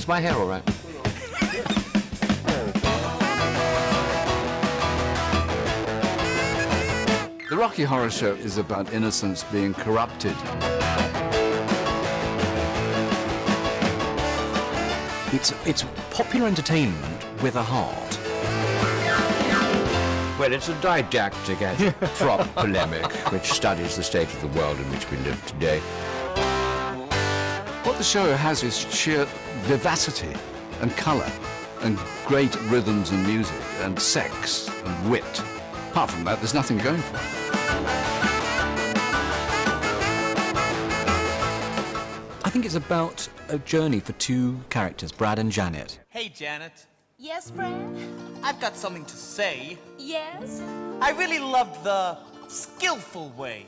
my hair all right? The Rocky Horror Show is about innocence being corrupted. It's popular entertainment with a heart. Well, it's a didactic and prop polemic which studies the state of the world in which we live today. What the show has is sheer vivacity and colour and great rhythms and music and sex and wit. Apart from that, there's nothing going for it. I think it's about a journey for two characters, Brad and Janet. Hey, Janet. Yes, Brad? I've got something to say. Yes? I really loved the skillful way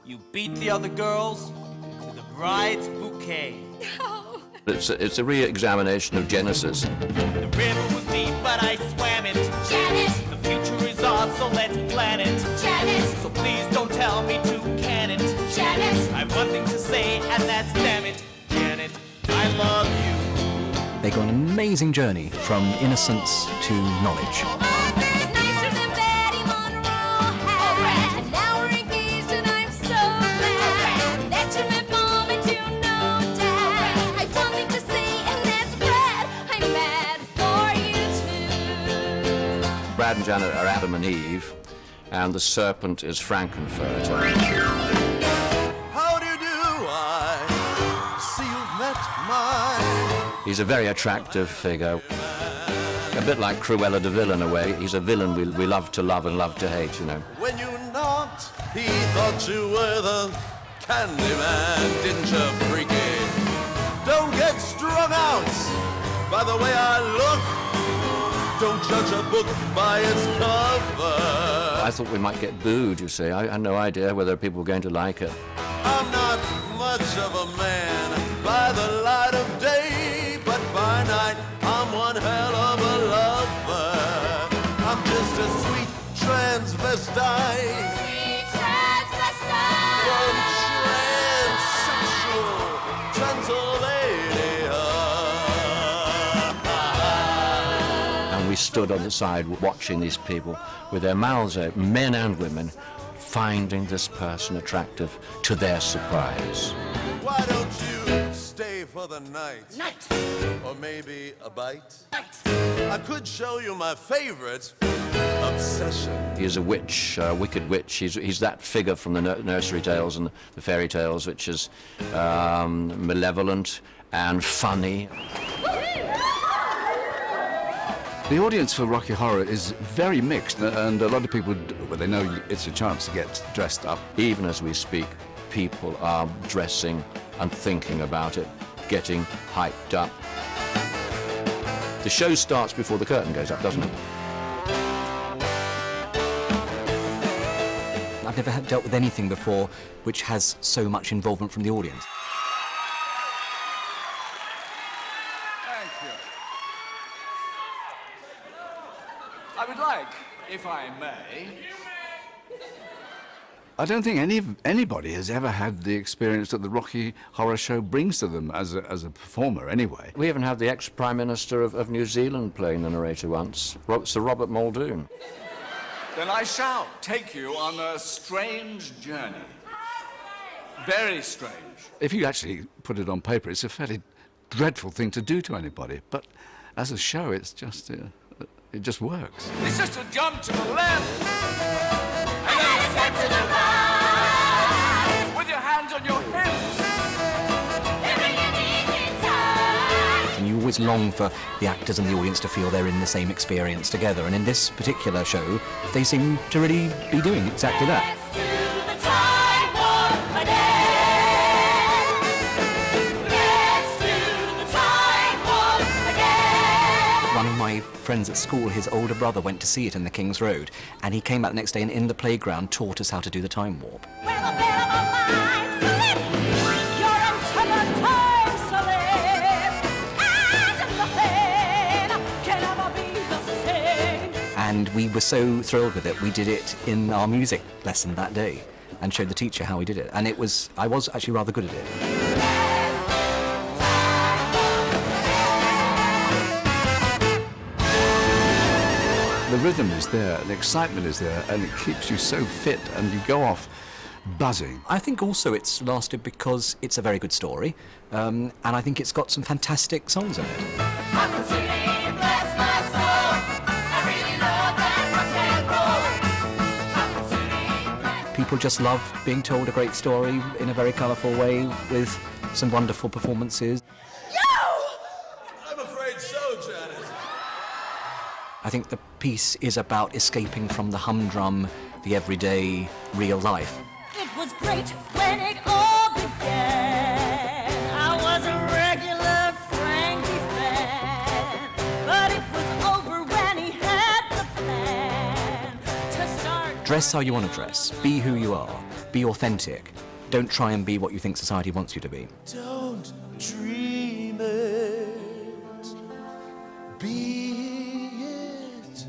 you beat the other girls to the bride's bouquet. Oh. It's a re-examination of Genesis. The river was deep, but I swam it. Janet! The future is ours, so let's plan it. Janet! So please don't tell me to can it. Janet! I've one thing to say, and that's damn it. Janet, I love you. They go on an amazing journey from innocence to knowledge. It's nicer than Betty Monroe had. And now we're engaged and I'm so glad that you met Mom and you know Dad. I've one thing to say and that's Brad. I'm mad for you too. Brad and Janet are Adam and Eve, and the serpent is Frankenfurter. How do you do? I see you've met my... He's a very attractive figure, a bit like Cruella de Vil in a way. He's a villain we love to love and love to hate, you know. When you knocked, he thought you were the candy man, didn't you, freaky? Don't get strung out by the way I look. Don't judge a book by its cover. I thought we might get booed, you see. I had no idea whether people were going to like it. I'm not much of a man by the light of day, but by night I'm one hell of a lover. I'm just a sweet transvestite. Sweet transvestite. From transsexual Transylvania. And we stood on the side watching these people with their mouths open, men and women, finding this person attractive to their surprise. Why don't you stay for the night? Night. Or maybe a bite? Night. I could show you my favorite obsession. He is a witch, a wicked witch. He's that figure from the nursery tales and the fairy tales, which is malevolent and funny. The audience for Rocky Horror is very mixed, and a lot of people, well, they know it's a chance to get dressed up. Even as we speak, people are dressing and thinking about it, getting hyped up. The show starts before the curtain goes up, doesn't it? I've never dealt with anything before which has so much involvement from the audience. Thank you. I would like, if I may... I don't think anybody has ever had the experience that the Rocky Horror Show brings to them as a performer, anyway. We even had the ex-Prime Minister of New Zealand playing the narrator once, Sir Robert Muldoon. Then I shall take you on a strange journey. Very strange. If you actually put it on paper, it's a fairly dreadful thing to do to anybody, but as a show, it's just, it just works. It's just a jump to the left. And then a step to the right. With your hands on your hips. And bring your knees in tight. And you always long for the actors and the audience to feel they're in the same experience together. And in this particular show, they seem to really be doing exactly that. Let's do the time warp again. Let's do the time warp again. One of my friends at school, his older brother went to see it in the King's Road, and he came back the next day and in the playground taught us how to do the time warp. Well, a bit of a mind flip. You're into the time slip. And nothing can ever be the same. And we were so thrilled with it, we did it in our music lesson that day and showed the teacher how we did it. And I was actually rather good at it. The rhythm is there, the excitement is there, and it keeps you so fit, and you go off buzzing. I think also it's lasted because it's a very good story, and I think it's got some fantastic songs in it. People just love being told a great story in a very colourful way with some wonderful performances. I'm afraid so, Janet. I think the piece is about escaping from the humdrum, the everyday, real life. It was great when it all began. I was a regular Frankie fan, but it was over when he had the plan to start. Dress how you want to dress. Be who you are. Be authentic. Don't try and be what you think society wants you to be. Don't dream it. Be it.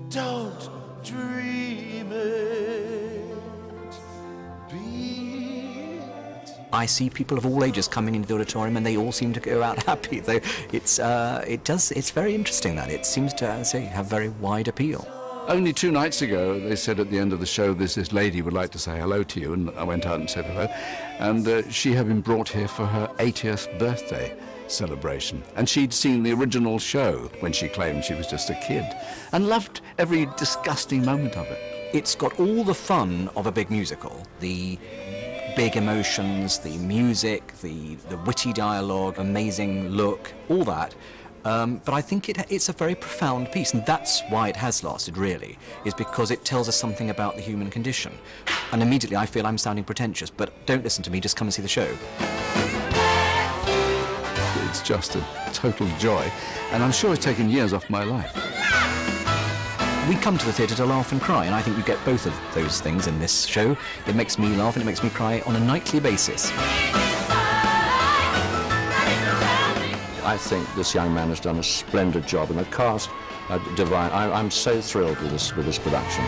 Don't dream it. Be it. I see people of all ages coming into the auditorium, and they all seem to go out happy. Though it's very interesting that it seems to have very wide appeal. Only 2 nights ago, they said at the end of the show, this lady would like to say hello to you, and I went out and said hello. And she had been brought here for her 80th birthday celebration. And she'd seen the original show when she claimed she was just a kid, and loved every disgusting moment of it. It's got all the fun of a big musical. The big emotions, the music, the witty dialogue, amazing look, all that. But I think it's a very profound piece, and that's why it has lasted, really, is because it tells us something about the human condition. And immediately I feel I'm sounding pretentious, but don't listen to me, just come and see the show. It's just a total joy, and I'm sure it's taken years off my life. We come to the theatre to laugh and cry, and I think you get both of those things in this show. It makes me laugh and it makes me cry on a nightly basis. I think this young man has done a splendid job, and the cast are divine. I'm so thrilled with this production.